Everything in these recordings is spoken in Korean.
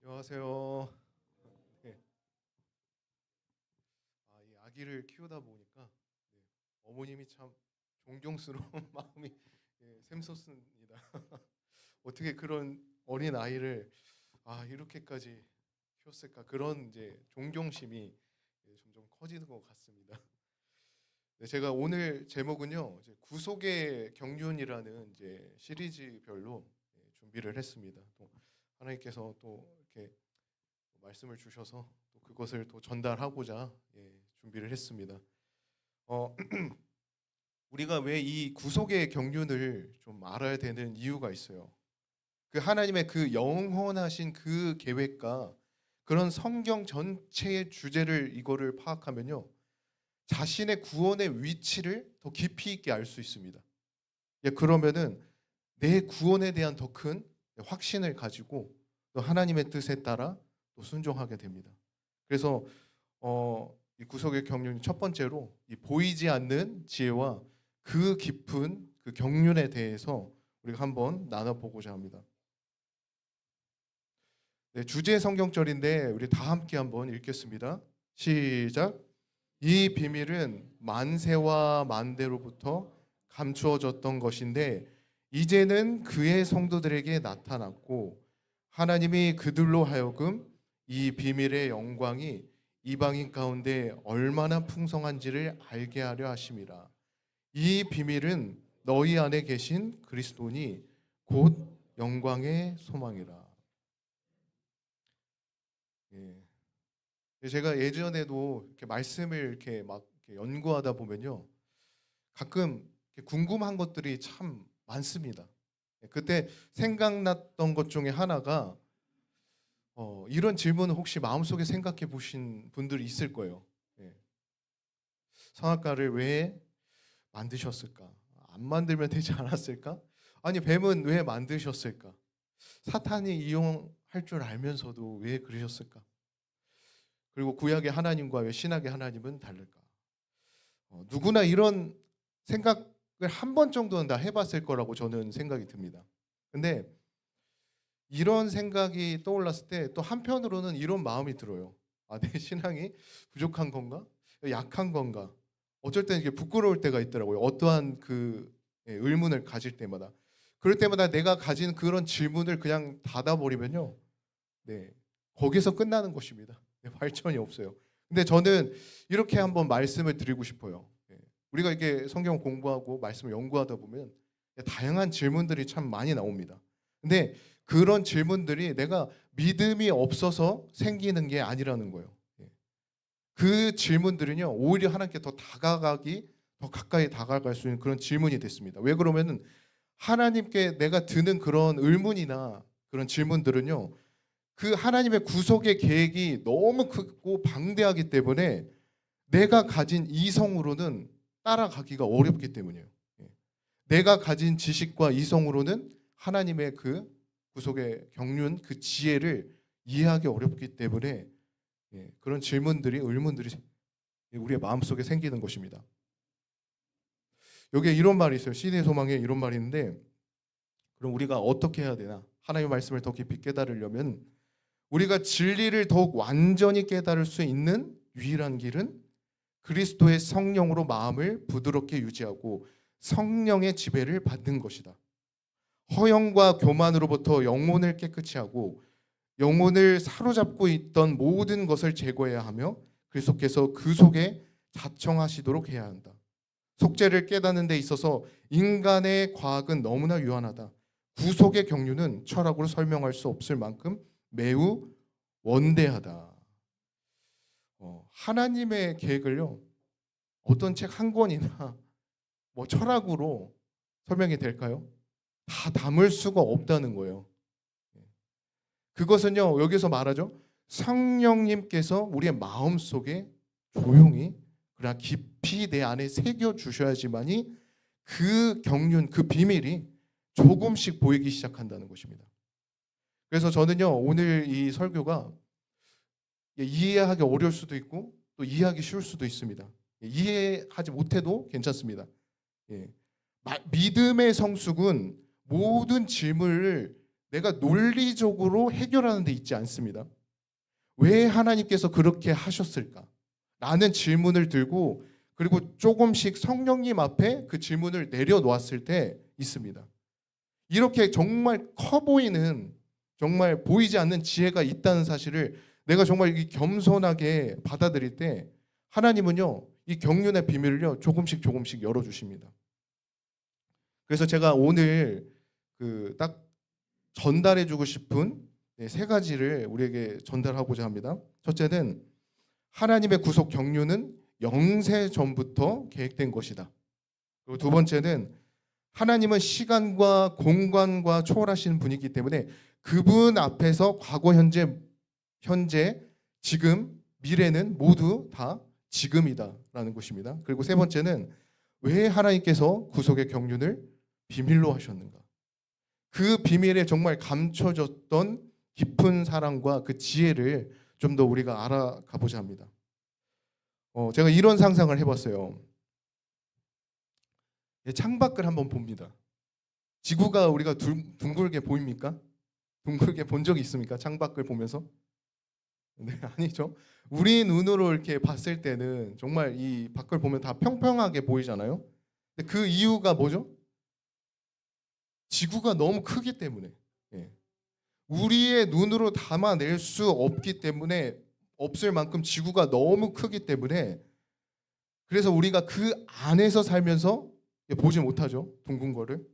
안녕하세요. 네. 이 아기를 키우다 보니까 어머님이 참 존경스러운 마음이 샘솟습니다. 어떻게 그런 어린 아이를 이렇게까지 키웠을까? 그런 이제 존경심이 점점 커지는 것 같습니다. 네, 제가 오늘 제목은요, 이제 구속의 경륜이라는 이제 시리즈별로 준비를 했습니다. 또 하나님께서 또 이렇게 말씀을 주셔서 또 그것을 또 전달하고자 준비를 했습니다. 어, 우리가 왜 이 구속의 경륜을 좀 알아야 되는 이유가 있어요. 그 하나님의 그 영원하신 그 계획과 그런 성경 전체의 주제를 이거를 파악하면요, 자신의 구원의 위치를 더 깊이 있게 알 수 있습니다. 그러면은 내 구원에 대한 더 큰 확신을 가지고 또 하나님의 뜻에 따라 또 순종하게 됩니다. 그래서 이 구속의 경륜 첫 번째로 이 보이지 않는 지혜와 그 깊은 그 경륜에 대해서 우리가 한번 나눠보고자 합니다. 네, 주제 성경절인데 우리 다 함께 한번 읽겠습니다. 시작. 이 비밀은 만세와 만대로부터 감추어졌던 것인데 이제는 그의 성도들에게 나타났고 하나님이 그들로 하여금 이 비밀의 영광이 이방인 가운데 얼마나 풍성한지를 알게 하려 하심이라. 이 비밀은 너희 안에 계신 그리스도니 곧 영광의 소망이라. 제가 예전에도 이렇게 말씀을 이렇게 막 이렇게 연구하다 보면요, 가끔 궁금한 것들이 참 많습니다. 그때 생각났던 것 중에 하나가 이런 질문을 혹시 마음속에 생각해 보신 분들이 있을 거예요. 선악과를 왜 만드셨을까? 안 만들면 되지 않았을까? 아니, 뱀은 왜 만드셨을까? 사탄이 이용할 줄 알면서도 왜 그러셨을까? 그리고 구약의 하나님과 왜 신약의 하나님은 다를까? 누구나 이런 생각을 한 번 정도는 다 해봤을 거라고 저는 생각이 듭니다. 근데 이런 생각이 떠올랐을 때 또 한편으로는 이런 마음이 들어요. 내 신앙이 부족한 건가? 약한 건가? 어쩔 때는 이게 부끄러울 때가 있더라고요. 어떠한 그 의문을 가질 때마다. 그럴 때마다 내가 가진 그런 질문을 그냥 닫아버리면요, 거기서 끝나는 것입니다. 발전이 없어요. 근데 저는 이렇게 한번 말씀을 드리고 싶어요. 우리가 이렇게 성경 공부하고 말씀을 연구하다 보면 다양한 질문들이 참 많이 나옵니다. 근데 그런 질문들이 내가 믿음이 없어서 생기는 게 아니라는 거예요. 그 질문들은요, 오히려 하나님께 더 다가가기, 더 가까이 다가갈 수 있는 그런 질문이 됐습니다. 왜 그러면은 하나님께 내가 드는 그런 의문이나 그런 질문들은요, 그 하나님의 구속의 계획이 너무 크고 방대하기 때문에 내가 가진 이성으로는 따라가기가 어렵기 때문이에요. 내가 가진 지식과 이성으로는 하나님의 그 구속의 경륜, 그 지혜를 이해하기 어렵기 때문에 그런 질문들이, 의문들이 우리의 마음속에 생기는 것입니다. 여기에 이런 말이 있어요. 시대의 소망에 이런 말이 있는데, 그럼 우리가 어떻게 해야 되나? 하나님의 말씀을 더 깊이 깨달으려면 우리가 진리를 더욱 완전히 깨달을 수 있는 유일한 길은 그리스도의 성령으로 마음을 부드럽게 유지하고 성령의 지배를 받는 것이다. 허영과 교만으로부터 영혼을 깨끗이 하고 영혼을 사로잡고 있던 모든 것을 제거해야 하며 그리스도께서 그 속에 자청하시도록 해야 한다. 속죄를 깨닫는 데 있어서 인간의 과학은 너무나 유한하다. 구속의 경륜은 철학으로 설명할 수 없을 만큼 매우 원대하다. 하나님의 계획을요, 어떤 책 한 권이나 뭐 철학으로 설명이 될까요? 다 담을 수가 없다는 거예요. 그것은요, 여기서 말하죠. 성령님께서 우리의 마음 속에 조용히 그러나 깊이 내 안에 새겨 주셔야지만이 그 경륜, 그 비밀이 조금씩 보이기 시작한다는 것입니다. 그래서 저는요, 오늘 이 설교가 이해하기 어려울 수도 있고 또 이해하기 쉬울 수도 있습니다. 이해하지 못해도 괜찮습니다. 믿음의 성숙은 모든 질문을 내가 논리적으로 해결하는 데 있지 않습니다. 왜 하나님께서 그렇게 하셨을까? 라는 질문을 들고 그리고 조금씩 성령님 앞에 그 질문을 내려놓았을 때 있습니다. 이렇게 정말 커 보이는, 정말 보이지 않는 지혜가 있다는 사실을 내가 정말 겸손하게 받아들일 때 하나님은요, 이 경륜의 비밀을요 조금씩 조금씩 열어주십니다. 그래서 제가 오늘 딱 전달해주고 싶은 세 가지를 우리에게 전달하고자 합니다. 첫째는 하나님의 구속 경륜은 영세 전부터 계획된 것이다. 그리고 두 번째는 하나님은 시간과 공간과 초월하시는 분이기 때문에 그분 앞에서 과거, 현재, 지금, 미래는 모두 다 지금이다라는 것입니다. 그리고 세 번째는 왜 하나님께서 구속의 경륜을 비밀로 하셨는가? 그 비밀에 정말 감춰졌던 깊은 사랑과 그 지혜를 좀 더 우리가 알아가 보자 합니다. 제가 이런 상상을 해봤어요. 창밖을 한번 봅니다. 지구가 우리가 둥글게 보입니까? 둥글게 본 적이 있습니까? 창밖을 보면서? 네, 아니죠. 우리 눈으로 이렇게 봤을 때는 정말 이 밖을 보면 다 평평하게 보이잖아요. 근데 그 이유가 뭐죠? 지구가 너무 크기 때문에. 예. 우리의 눈으로 담아낼 수 없기 때문에, 없을 만큼 지구가 너무 크기 때문에, 그래서 우리가 그 안에서 살면서 보지 못하죠. 둥근 거를.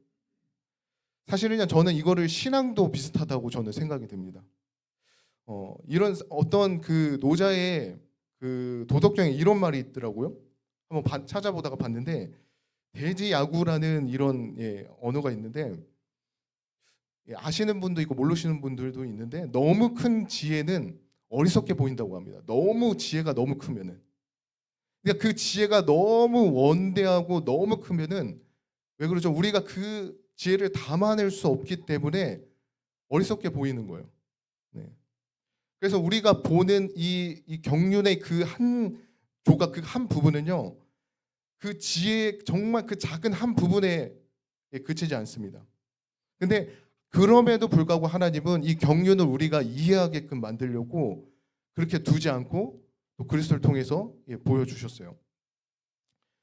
사실은 저는 이거를 신앙도 비슷하다고 저는 생각이 됩니다. 이런 어떤 그 노자의 그 도덕경에 이런 말이 있더라고요. 한번 찾아보다가 봤는데 대지야구라는 이런 언어가 있는데, 아시는 분도 있고 모르시는 분들도 있는데, 너무 큰 지혜는 어리석게 보인다고 합니다. 너무 지혜가 너무 크면은, 그러니까 그 지혜가 너무 원대하고 너무 크면은 왜 그러죠? 우리가 그 지혜를 담아낼 수 없기 때문에 어리석게 보이는 거예요. 네. 그래서 우리가 보는 이 경륜의 그 한 조각, 그 한 부분은요, 그 지혜 정말 그 작은 한 부분에 그치지 않습니다. 근데 그럼에도 불구하고 하나님은 이 경륜을 우리가 이해하게끔 만들려고 그렇게 두지 않고 또 그리스도를 통해서 보여주셨어요.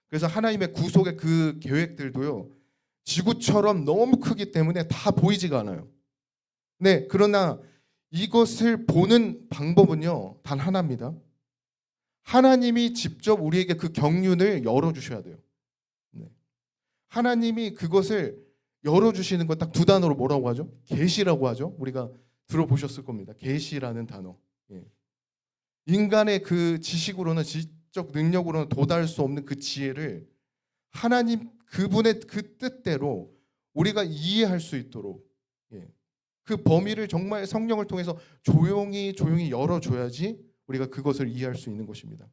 그래서 하나님의 구속의 그 계획들도요, 지구처럼 너무 크기 때문에 다 보이지가 않아요. 네, 그러나 이것을 보는 방법은요, 단 하나입니다. 하나님이 직접 우리에게 그 경륜을 열어주셔야 돼요. 네. 하나님이 그것을 열어주시는 것 딱 두 단어로 뭐라고 하죠? 계시라고 하죠. 우리가 들어보셨을 겁니다. 계시라는 단어. 예. 인간의 그 지식으로는, 지적 능력으로는 도달할 수 없는 그 지혜를 하나님 그분의 그 뜻대로 우리가 이해할 수 있도록, 그 범위를 정말 성령을 통해서 조용히 열어줘야지 우리가 그것을 이해할 수 있는 것입니다.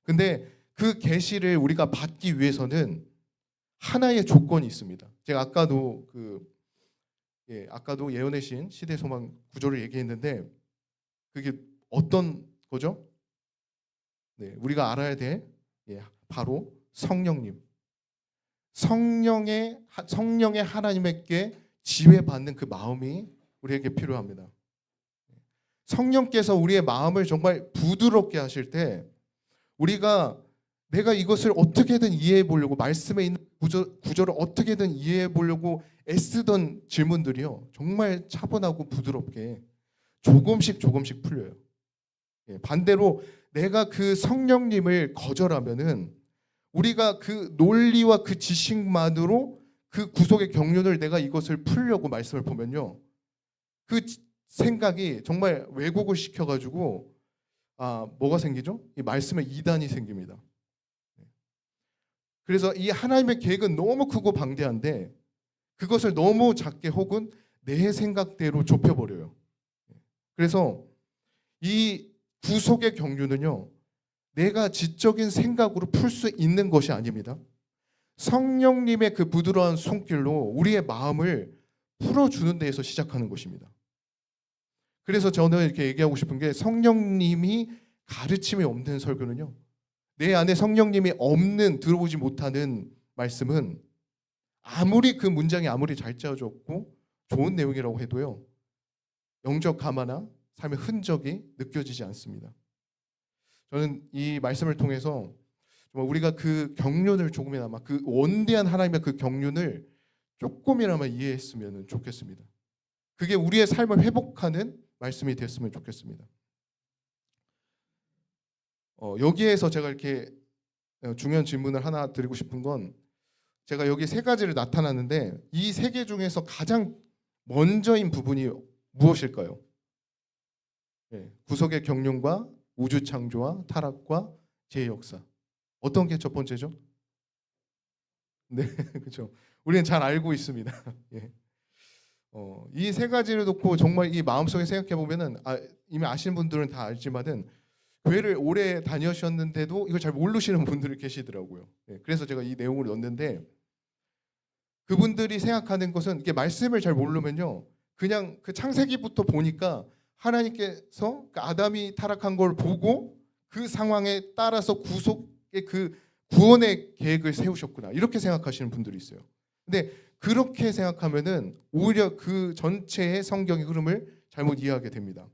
근데 그 계시를 우리가 받기 위해서는 하나의 조건이 있습니다. 제가 아까도 예언의 신 시대 소망 구조를 얘기했는데, 그게 어떤 거죠? 네, 우리가 알아야 돼. 바로 성령님. 성령의 하나님께 지배받는 그 마음이 우리에게 필요합니다. 성령께서 우리의 마음을 정말 부드럽게 하실 때, 우리가 내가 이것을 어떻게든 이해해 보려고, 말씀에 있는 구조를 어떻게든 이해해 보려고 애쓰던 질문들이요, 정말 차분하고 부드럽게 조금씩 풀려요. 반대로 내가 그 성령님을 거절하면은, 우리가 그 논리와 그 지식만으로 그 구속의 경륜을 내가 이것을 풀려고 말씀을 보면요, 그 생각이 정말 왜곡을 시켜가지고 뭐가 생기죠? 이 말씀에 이단이 생깁니다. 그래서 이 하나님의 계획은 너무 크고 방대한데 그것을 너무 작게 혹은 내 생각대로 좁혀버려요. 그래서 이 구속의 경륜은요, 내가 지적인 생각으로 풀 수 있는 것이 아닙니다. 성령님의 그 부드러운 손길로 우리의 마음을 풀어주는 데에서 시작하는 것입니다. 그래서 저는 이렇게 얘기하고 싶은 게, 성령님이 가르침이 없는 설교는요, 내 안에 성령님이 없는, 들어보지 못하는 말씀은 아무리 그 문장이 아무리 잘 짜여졌고 좋은 내용이라고 해도요, 영적 가마나 삶의 흔적이 느껴지지 않습니다. 저는 이 말씀을 통해서 정말 우리가 그 경륜을 조금이나마, 그 원대한 하나님의 그 경륜을 조금이나마 이해했으면 좋겠습니다. 그게 우리의 삶을 회복하는 말씀이 됐으면 좋겠습니다. 여기에서 제가 이렇게 중요한 질문을 하나 드리고 싶은 건, 제가 여기 세 가지를 나타났는데 이 세 개 중에서 가장 먼저인 부분이 무엇일까요? 구속의 경륜과 우주 창조와 타락과 죄의 역사. 어떤 게 첫 번째죠? 네, 그렇죠. 우리는 잘 알고 있습니다. 예. 이 세 가지를 놓고 정말 이 마음속에 생각해 보면은, 이미 아시는 분들은 다 알지만은 교회를 오래 다니셨는데도 이걸 잘 모르시는 분들이 계시더라고요. 예. 그래서 제가 이 내용을 넣었는데, 그분들이 생각하는 것은, 이게 말씀을 잘 모르면요, 그냥 그 창세기부터 보니까 하나님께서 그 아담이 타락한 걸 보고 그 상황에 따라서 구속의 그 구원의 계획을 세우셨구나, 이렇게 생각하시는 분들이 있어요. 근데 그렇게 생각하면은 오히려 그 전체의 성경의 흐름을 잘못 이해하게 됩니다.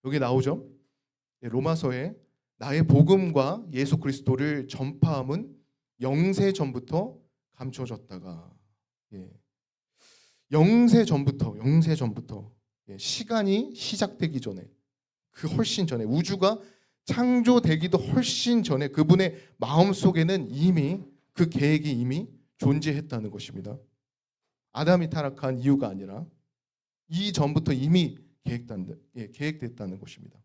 여기 나오죠. 로마서에 나의 복음과 예수 그리스도를 전파함은 영세 전부터 감춰졌다가, 영세 전부터 시간이 시작되기 전에, 그 훨씬 전에, 우주가 창조되기도 훨씬 전에 그분의 마음속에는 이미 그 계획이 이미 존재했다는 것입니다. 아담이 타락한 이유가 아니라 이전부터 이미 계획됐다는 것입니다.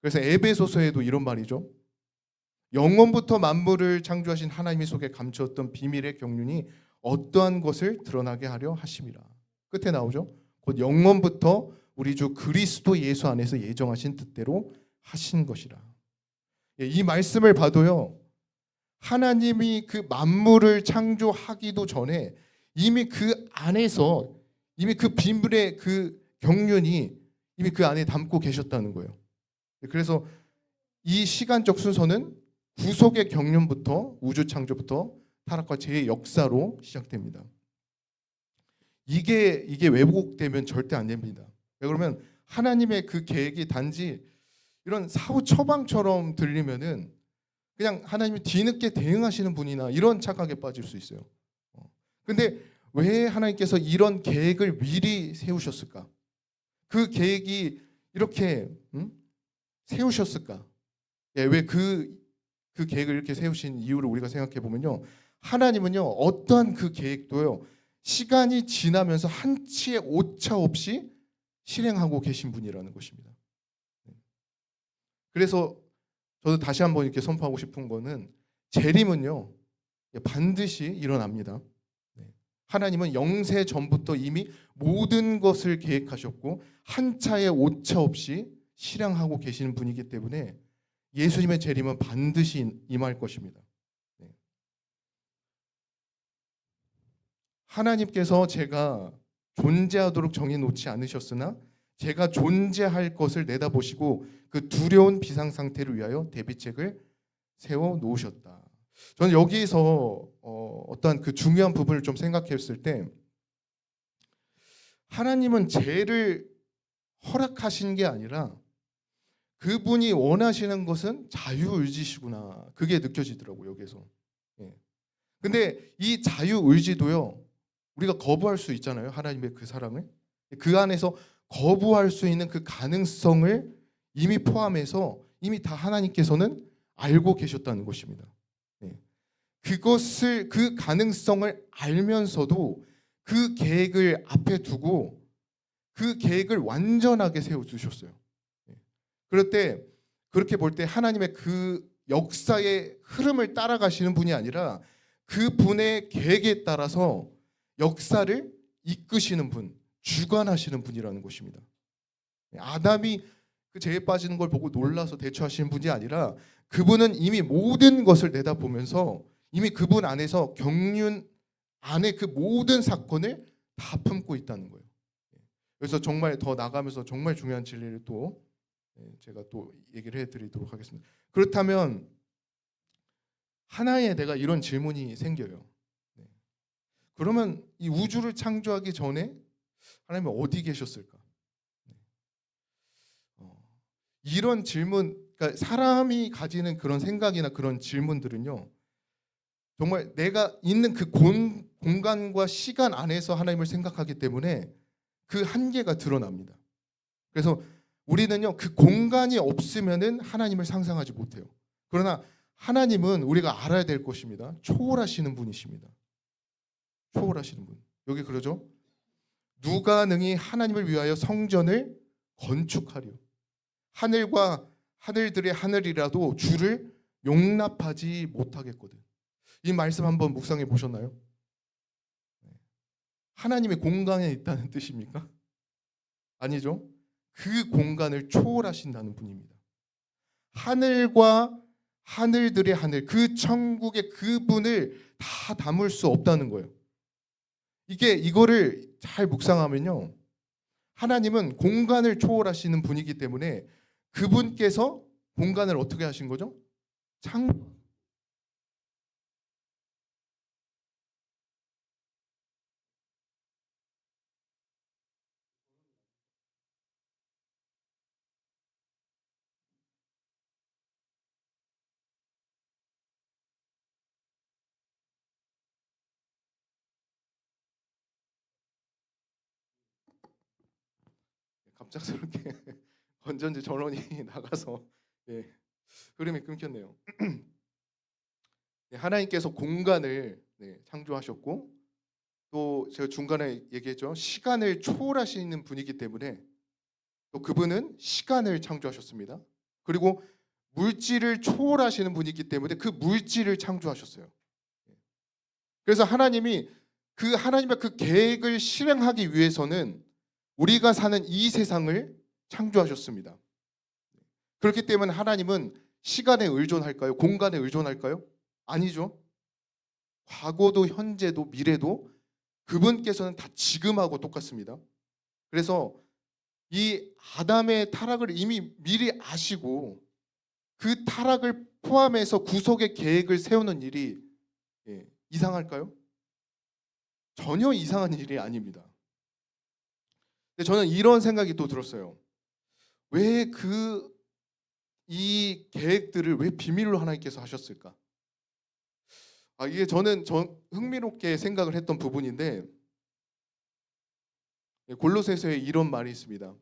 그래서 에베소서에도 이런 말이죠. 영원부터 만물을 창조하신 하나님의 속에 감추었던 비밀의 경륜이 어떠한 것을 드러나게 하려 하심이라. 끝에 나오죠. 곧 영원부터 우리 주 그리스도 예수 안에서 예정하신 뜻대로 하신 것이라. 이 말씀을 봐도요, 하나님이 그 만물을 창조하기도 전에 이미 그 안에서, 이미 그 비밀의 그 경륜이 이미 그 안에 담고 계셨다는 거예요. 그래서 이 시간적 순서는 구속의 경륜부터, 우주 창조부터 타락과 죄의 역사로 시작됩니다. 이게 왜곡되면 절대 안 됩니다. 왜 그러면 하나님의 그 계획이 단지 이런 사후 처방처럼 들리면은 그냥 하나님이 뒤늦게 대응하시는 분이나 이런 착각에 빠질 수 있어요. 근데 왜 하나님께서 이런 계획을 미리 세우셨을까? 그 계획이 이렇게 세우셨을까? 왜 그 계획을 이렇게 세우신 이유를 우리가 생각해 보면요, 하나님은요, 어떠한 그 계획도요, 시간이 지나면서 한치의 오차 없이 실행하고 계신 분이라는 것입니다. 그래서 저도 다시 한번 이렇게 선포하고 싶은 거는, 재림은요 반드시 일어납니다. 하나님은 영세 전부터 이미 모든 것을 계획하셨고 한차의 오차 없이 실행하고 계시는 분이기 때문에 예수님의 재림은 반드시 임할 것입니다. 하나님께서 제가 존재하도록 정해놓지 않으셨으나 제가 존재할 것을 내다보시고 그 두려운 비상 상태를 위하여 대비책을 세워 놓으셨다. 저는 여기서 어떠한 그 중요한 부분을 좀 생각했을 때, 하나님은 죄를 허락하신 게 아니라 그분이 원하시는 것은 자유의지시구나, 그게 느껴지더라고요, 여기서. 근데 이 자유의지도요, 우리가 거부할 수 있잖아요, 하나님의 그 사랑을. 그 안에서 거부할 수 있는 그 가능성을 이미 포함해서 이미 다 하나님께서는 알고 계셨다는 것입니다. 그것을, 그 가능성을 알면서도 그 계획을 앞에 두고 그 계획을 완전하게 세워두셨어요. 그럴 때, 그렇게 볼 때 하나님의 그 역사의 흐름을 따라가시는 분이 아니라 그 분의 계획에 따라서 역사를 이끄시는 분, 주관하시는 분이라는 것입니다. 아담이 그 죄에 빠지는 걸 보고 놀라서 대처하시는 분이 아니라 그분은 이미 모든 것을 내다보면서 이미 그분 안에서 경륜 안에 그 모든 사건을 다 품고 있다는 거예요. 그래서 정말 더 나가면서 정말 중요한 진리를 또 제가 또 얘기를 해드리도록 하겠습니다. 그렇다면 하나의 내가 이런 질문이 생겨요. 그러면 이 우주를 창조하기 전에 하나님은 어디 계셨을까? 어, 이런 질문, 그러니까 사람이 가지는 그런 생각이나 그런 질문들은요, 정말 내가 있는 그 공간과 시간 안에서 하나님을 생각하기 때문에 그 한계가 드러납니다. 그래서 우리는요, 그 공간이 없으면은 하나님을 상상하지 못해요. 그러나 하나님은 우리가 알아야 될 것입니다. 초월하시는 분이십니다. 초월하시는 분. 여기 그러죠? 누가 능히 하나님을 위하여 성전을 건축하려. 하늘과 하늘들의 하늘이라도 주를 용납하지 못하겠거든. 이 말씀 한번 묵상해 보셨나요? 하나님의 공간에 있다는 뜻입니까? 아니죠. 그 공간을 초월하신다는 분입니다. 하늘과 하늘들의 하늘, 그 천국의 그분을 다 담을 수 없다는 거예요. 이거를 잘 묵상하면요, 하나님은 공간을 초월하시는 분이기 때문에 그분께서 공간을 어떻게 하신 거죠? 갑작스럽게 건전지 전원이 나가서 예, 흐름이 끊겼네요. 네, 하나님께서 공간을 창조하셨고, 또 제가 중간에 얘기했죠. 시간을 초월하시는 분이기 때문에 또 그분은 시간을 창조하셨습니다. 그리고 물질을 초월하시는 분이기 때문에 그 물질을 창조하셨어요. 그래서 하나님이 하나님의 그 계획을 실행하기 위해서는 우리가 사는 이 세상을 창조하셨습니다. 그렇기 때문에 하나님은 시간에 의존할까요? 공간에 의존할까요? 아니죠. 과거도 현재도 미래도 그분께서는 다 지금하고 똑같습니다. 그래서 이 아담의 타락을 이미 미리 아시고 그 타락을 포함해서 구속의 계획을 세우는 일이 이상할까요? 전혀 이상한 일이 아닙니다. 근데 저는 이런 생각이 또 들었어요. 왜 이 계획들을 왜 비밀로 하나님께서 하셨을까? 이게 저는 흥미롭게 생각을 했던 부분인데, 골로새서에 이런 말이 있습니다.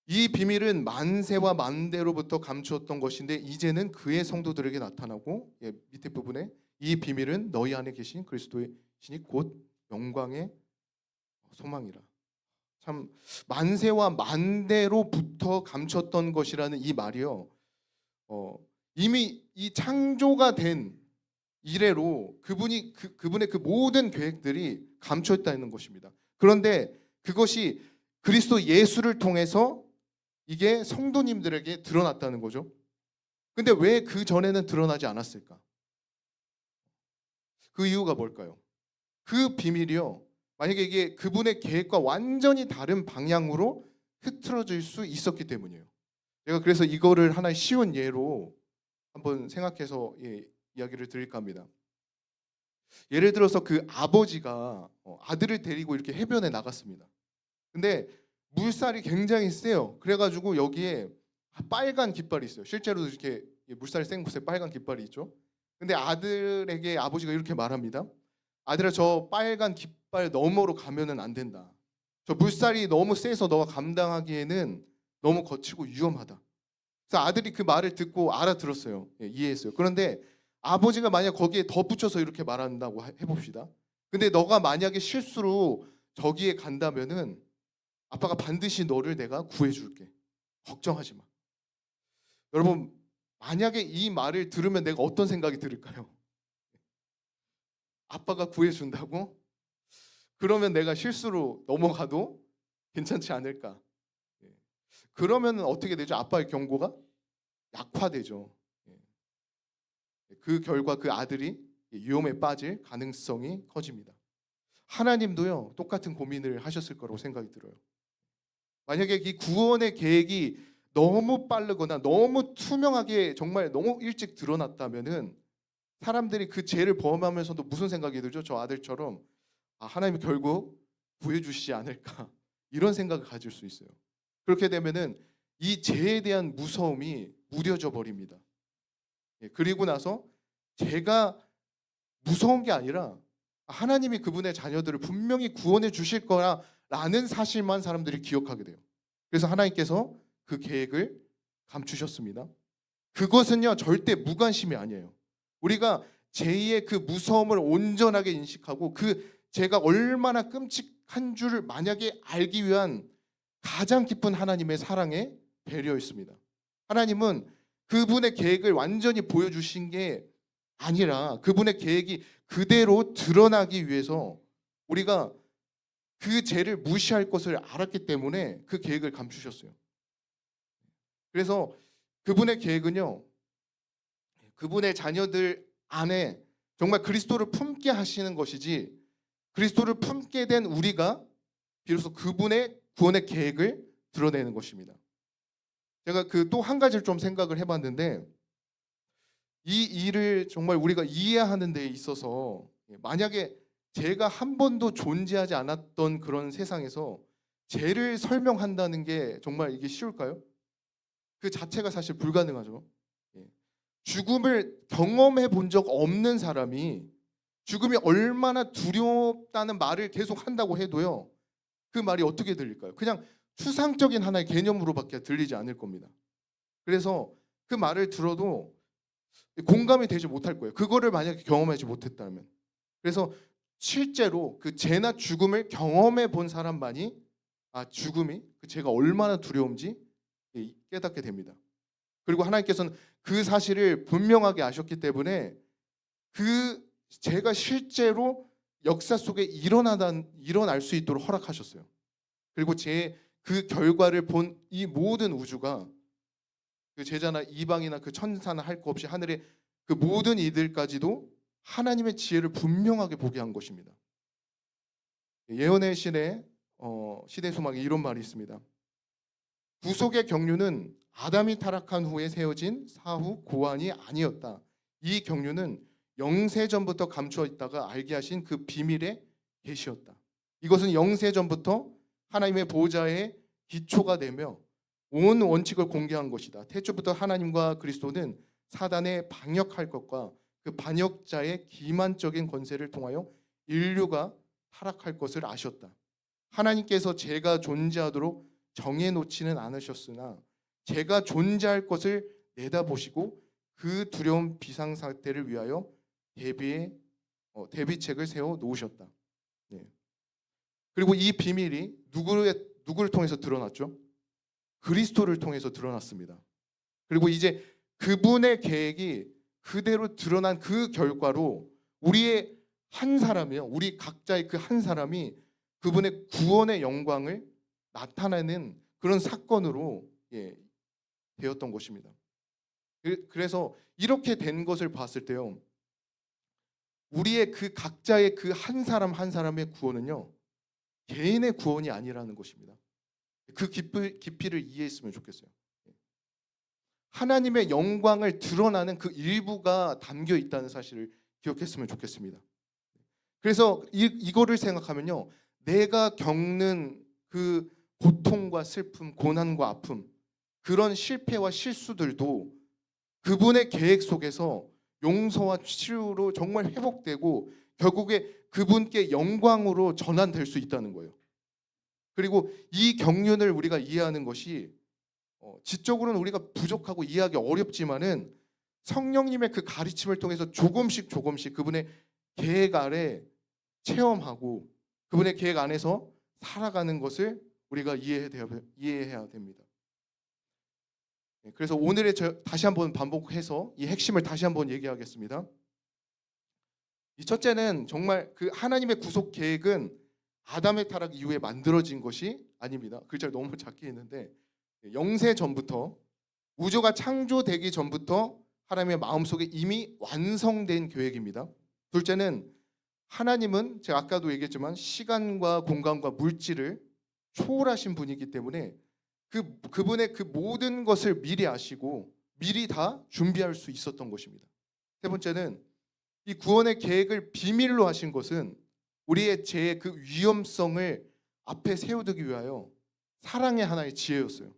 이 비밀은 만세와 만대로부터 감추었던 것인데 이제는 그의 성도들에게 나타나고, 밑에 부분에 이 비밀은 너희 안에 계신 그리스도의 신이 곧 영광의 소망이라. 참, 만세와 만대로부터 감췄던 것이라는 이 말이요, 이미 이 창조가 된 이래로 그분의 그 모든 계획들이 감춰 있다는 것입니다. 그런데 그것이 그리스도 예수를 통해서 이게 성도님들에게 드러났다는 거죠. 근데 왜 그 전에는 드러나지 않았을까? 그 이유가 뭘까요? 그 비밀이요, 만약에 이게 그분의 계획과 완전히 다른 방향으로 흐트러질 수 있었기 때문이에요. 제가 그래서 이거를 하나의 쉬운 예로 한번 생각해서 이야기를 드릴까 합니다. 예를 들어서 그 아버지가 아들을 데리고 이렇게 해변에 나갔습니다. 근데 물살이 굉장히 세요. 그래가지고 여기에 빨간 깃발이 있어요. 실제로도 이렇게 물살이 센 곳에 빨간 깃발이 있죠. 근데 아들에게 아버지가 이렇게 말합니다. 아들아, 저 빨간 깃발 너머로 가면은 안 된다. 저 물살이 너무 세서 너가 감당하기에는 너무 거치고 위험하다. 그래서 아들이 그 말을 듣고 알아들었어요. 이해했어요. 그런데 아버지가 만약 거기에 덧붙여서 이렇게 말한다고 해봅시다. 근데 너가 만약에 실수로 저기에 간다면은 아빠가 반드시 너를 내가 구해줄게. 걱정하지 마. 여러분, 만약에 이 말을 들으면 내가 어떤 생각이 들을까요? 아빠가 구해준다고? 그러면 내가 실수로 넘어가도 괜찮지 않을까? 그러면 어떻게 되죠? 아빠의 경고가 약화되죠. 그 결과 그 아들이 위험에 빠질 가능성이 커집니다. 하나님도요, 똑같은 고민을 하셨을 거라고 생각이 들어요. 만약에 이 구원의 계획이 너무 빠르거나 너무 투명하게 정말 너무 일찍 드러났다면은 사람들이 그 죄를 범하면서도 무슨 생각이 들죠? 저 아들처럼 하나님이 결국 보여주시지 않을까 이런 생각을 가질 수 있어요. 그렇게 되면은 이 죄에 대한 무서움이 무뎌져 버립니다. 그리고 나서 제가 무서운 게 아니라 하나님이 그분의 자녀들을 분명히 구원해 주실 거라는 사실만 사람들이 기억하게 돼요. 그래서 하나님께서 그 계획을 감추셨습니다. 그것은요 절대 무관심이 아니에요. 우리가 죄의 그 무서움을 온전하게 인식하고 그 죄가 얼마나 끔찍한 줄을 만약에 알기 위한 가장 깊은 하나님의 사랑의 배려였습니다. 하나님은 그분의 계획을 완전히 보여주신 게 아니라 그분의 계획이 그대로 드러나기 위해서 우리가 그 죄를 무시할 것을 알았기 때문에 그 계획을 감추셨어요. 그래서 그분의 계획은요, 그분의 자녀들 안에 정말 그리스도를 품게 하시는 것이지, 그리스도를 품게 된 우리가 비로소 그분의 구원의 계획을 드러내는 것입니다. 제가 그 또 한 가지를 좀 생각을 해봤는데, 이 일을 정말 우리가 이해하는 데 있어서 만약에 죄가 한 번도 존재하지 않았던 그런 세상에서 죄를 설명한다는 게 정말 이게 쉬울까요? 그 자체가 사실 불가능하죠. 죽음을 경험해 본 적 없는 사람이 죽음이 얼마나 두렵다는 말을 계속 한다고 해도요, 그 말이 어떻게 들릴까요? 그냥 추상적인 하나의 개념으로밖에 들리지 않을 겁니다. 그래서 그 말을 들어도 공감이 되지 못할 거예요. 그거를 만약에 경험하지 못했다면. 그래서 실제로 그 죄나 죽음을 경험해 본 사람만이 죽음이 그 죄가 얼마나 두려운지 깨닫게 됩니다. 그리고 하나님께서는 그 사실을 분명하게 아셨기 때문에 그 죄가 실제로 역사 속에 일어날 수 있도록 허락하셨어요. 그리고 그 결과를 본 이 모든 우주가 그 제자나 이방이나 그 천사나 할 것 없이 하늘의 그 모든 이들까지도 하나님의 지혜를 분명하게 보게 한 것입니다. 예언의 신의 시대 소망에 이런 말이 있습니다. 구속의 경륜은 아담이 타락한 후에 세워진 사후 고안이 아니었다. 이 경륜은 영세전부터 감추어 있다가 알게 하신 그 비밀의 계시였다. 이것은 영세전부터 하나님의 보좌의 기초가 되며 온 원칙을 공개한 것이다. 태초부터 하나님과 그리스도는 사단에 반역할 것과 그 반역자의 기만적인 권세를 통하여 인류가 타락할 것을 아셨다. 하나님께서 죄가 존재하도록 정해놓지는 않으셨으나 죄가 존재할 것을 내다보시고 그 두려운 비상사태를 위하여 대비책을 세워 놓으셨다. 그리고 이 비밀이 누구를 통해서 드러났죠? 그리스도를 통해서 드러났습니다. 그리고 이제 그분의 계획이 그대로 드러난 그 결과로 우리의 한 사람이요, 우리 각자의 그 한 사람이 그분의 구원의 영광을 나타내는 그런 사건으로 되었던 것입니다. 그래서 이렇게 된 것을 봤을 때요, 우리의 그 각자의 그 한 사람 한 사람의 구원은요, 개인의 구원이 아니라는 것입니다. 그 깊이를 이해했으면 좋겠어요. 하나님의 영광을 드러나는 그 일부가 담겨 있다는 사실을 기억했으면 좋겠습니다. 그래서 이거를 생각하면요, 내가 겪는 그 고통과 슬픔, 고난과 아픔, 그런 실패와 실수들도 그분의 계획 속에서 용서와 치유로 정말 회복되고 결국에 그분께 영광으로 전환될 수 있다는 거예요. 그리고 이 경륜을 우리가 이해하는 것이 지적으로는 우리가 부족하고 이해하기 어렵지만은 성령님의 그 가르침을 통해서 조금씩 그분의 계획 아래 체험하고 그분의 계획 안에서 살아가는 것을 우리가 이해해야 됩니다. 그래서 오늘의 다시 한번 반복해서 이 핵심을 다시 한번 얘기하겠습니다. 이 첫째는 정말 그 하나님의 구속 계획은 아담의 타락 이후에 만들어진 것이 아닙니다. 글자를 너무 작게 했는데 영세 전부터, 우주가 창조되기 전부터 하나님의 마음속에 이미 완성된 계획입니다. 둘째는 하나님은 제가 아까도 얘기했지만 시간과 공간과 물질을 초월하신 분이기 때문에 그분의 그 모든 것을 미리 아시고 미리 다 준비할 수 있었던 것입니다. 세 번째는 이 구원의 계획을 비밀로 하신 것은 우리의 죄의 그 위험성을 앞에 세우기 위하여 사랑의 하나의 지혜였어요.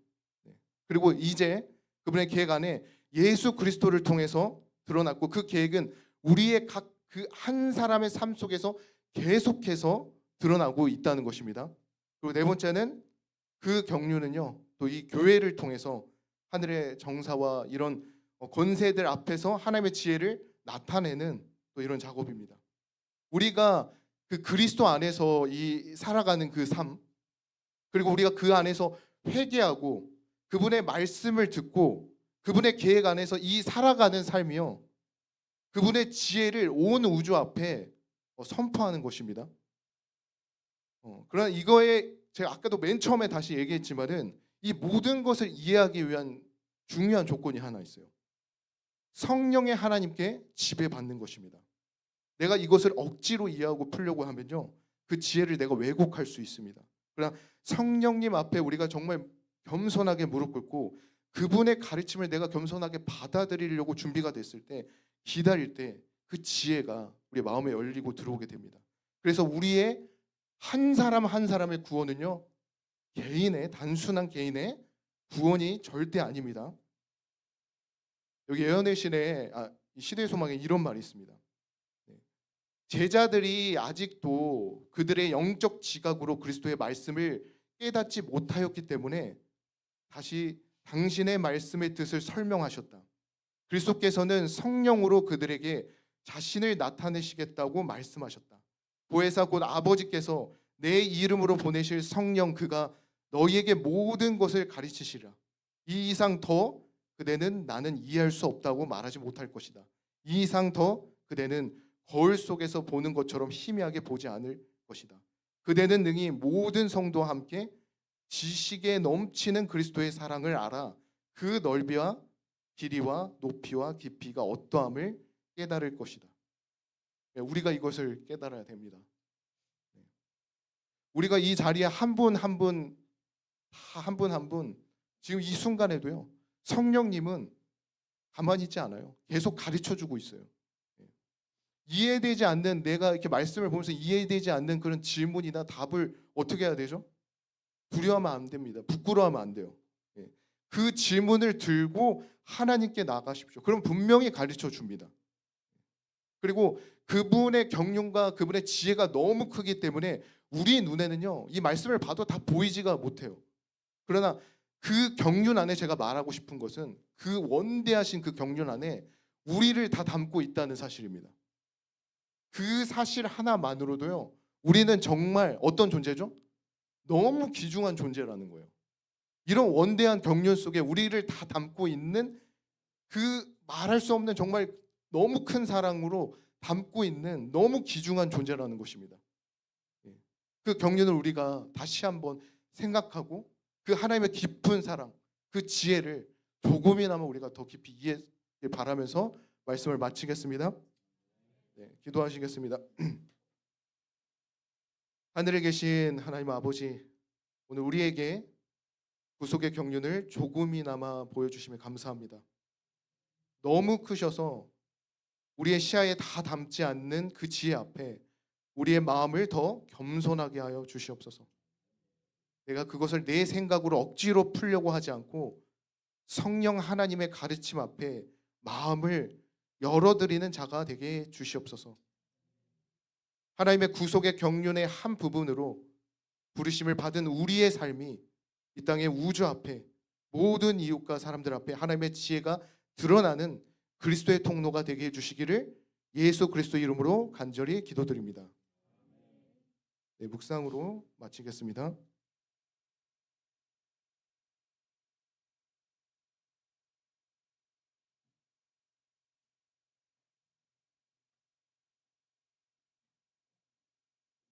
네. 그리고 이제 그분의 계획 안에 예수 그리스도를 통해서 드러났고, 그 계획은 우리의 각 그 한 사람의 삶 속에서 계속해서 드러나고 있다는 것입니다. 그리고 네 번째는 그 경륜은요, 또 이 교회를 통해서 하늘의 정사와 이런 권세들 앞에서 하나님의 지혜를 나타내는 또 이런 작업입니다. 우리가 그 그리스도 안에서 이 살아가는 그 삶, 그리고 우리가 그 안에서 회개하고 그분의 말씀을 듣고 그분의 계획 안에서 이 살아가는 삶이요, 그분의 지혜를 온 우주 앞에 선포하는 것입니다. 그러나 이거에 제가 아까도 맨 처음에 다시 얘기했지만은 이 모든 것을 이해하기 위한 중요한 조건이 하나 있어요. 성령의 하나님께 지배받는 것입니다. 내가 이것을 억지로 이해하고 풀려고 하면요, 그 지혜를 내가 왜곡할 수 있습니다. 그러나 성령님 앞에 우리가 정말 겸손하게 무릎 꿇고 그분의 가르침을 내가 겸손하게 받아들이려고 준비가 됐을 때, 기다릴 때 그 지혜가 우리 마음에 열리고 들어오게 됩니다. 그래서 우리의 한 사람 한 사람의 구원은요, 개인의 단순한 개인의 구원이 절대 아닙니다. 여기 예언의 신에 시대의 소망에 이런 말이 있습니다. 제자들이 아직도 그들의 영적 지각으로 그리스도의 말씀을 깨닫지 못하였기 때문에 다시 당신의 말씀의 뜻을 설명하셨다. 그리스도께서는 성령으로 그들에게 자신을 나타내시겠다고 말씀하셨다. 보혜사 곧 아버지께서 내 이름으로 보내실 성령, 그가 너희에게 모든 것을 가르치시리라. 이 이상 더 그대는 나는 이해할 수 없다고 말하지 못할 것이다. 이 이상 더 그대는 거울 속에서 보는 것처럼 희미하게 보지 않을 것이다. 그대는 능히 모든 성도와 함께 지식에 넘치는 그리스도의 사랑을 알아 그 넓이와 길이와 높이와 깊이가 어떠함을 깨달을 것이다. 우리가 이것을 깨달아야 됩니다. 우리가 이 자리에 한 분 한 분 지금 이 순간에도요, 성령님은 가만히 있지 않아요. 계속 가르쳐주고 있어요. 이해되지 않는, 내가 이렇게 말씀을 보면서 이해되지 않는 그런 질문이나 답을 어떻게 해야 되죠? 두려워하면 안 됩니다. 부끄러워하면 안 돼요. 그 질문을 들고 하나님께 나가십시오. 그럼 분명히 가르쳐 줍니다. 그리고 그분의 경륜과 그분의 지혜가 너무 크기 때문에 우리 눈에는요, 이 말씀을 봐도 다 보이지가 못해요. 그러나 그 경륜 안에 제가 말하고 싶은 것은 그 원대하신 그 경륜 안에 우리를 다 담고 있다는 사실입니다. 그 사실 하나만으로도요, 우리는 정말 어떤 존재죠? 너무 귀중한 존재라는 거예요. 이런 원대한 경륜 속에 우리를 다 담고 있는 그 말할 수 없는 정말 너무 큰 사랑으로 담고 있는 너무 귀중한 존재라는 것입니다. 그 경륜을 우리가 다시 한번 생각하고 그 하나님의 깊은 사랑, 그 지혜를 조금이나마 우리가 더 깊이 이해하길 바라면서 말씀을 마치겠습니다. 기도하시겠습니다. 하늘에 계신 하나님 아버지, 오늘 우리에게 구속의 경륜을 조금이나마 보여주시면 감사합니다. 너무 크셔서 우리의 시야에 다 담지 않는 그 지혜 앞에 우리의 마음을 더 겸손하게 하여 주시옵소서. 내가 그것을 내 생각으로 억지로 풀려고 하지 않고 성령 하나님의 가르침 앞에 마음을 열어드리는 자가 되게 주시옵소서. 하나님의 구속의 경륜의 한 부분으로 부르심을 받은 우리의 삶이 이 땅의 우주 앞에, 모든 이웃과 사람들 앞에 하나님의 지혜가 드러나는 그리스도의 통로가 되게 해주시기를 예수 그리스도 이름으로 간절히 기도드립니다. 묵상으로 마치겠습니다.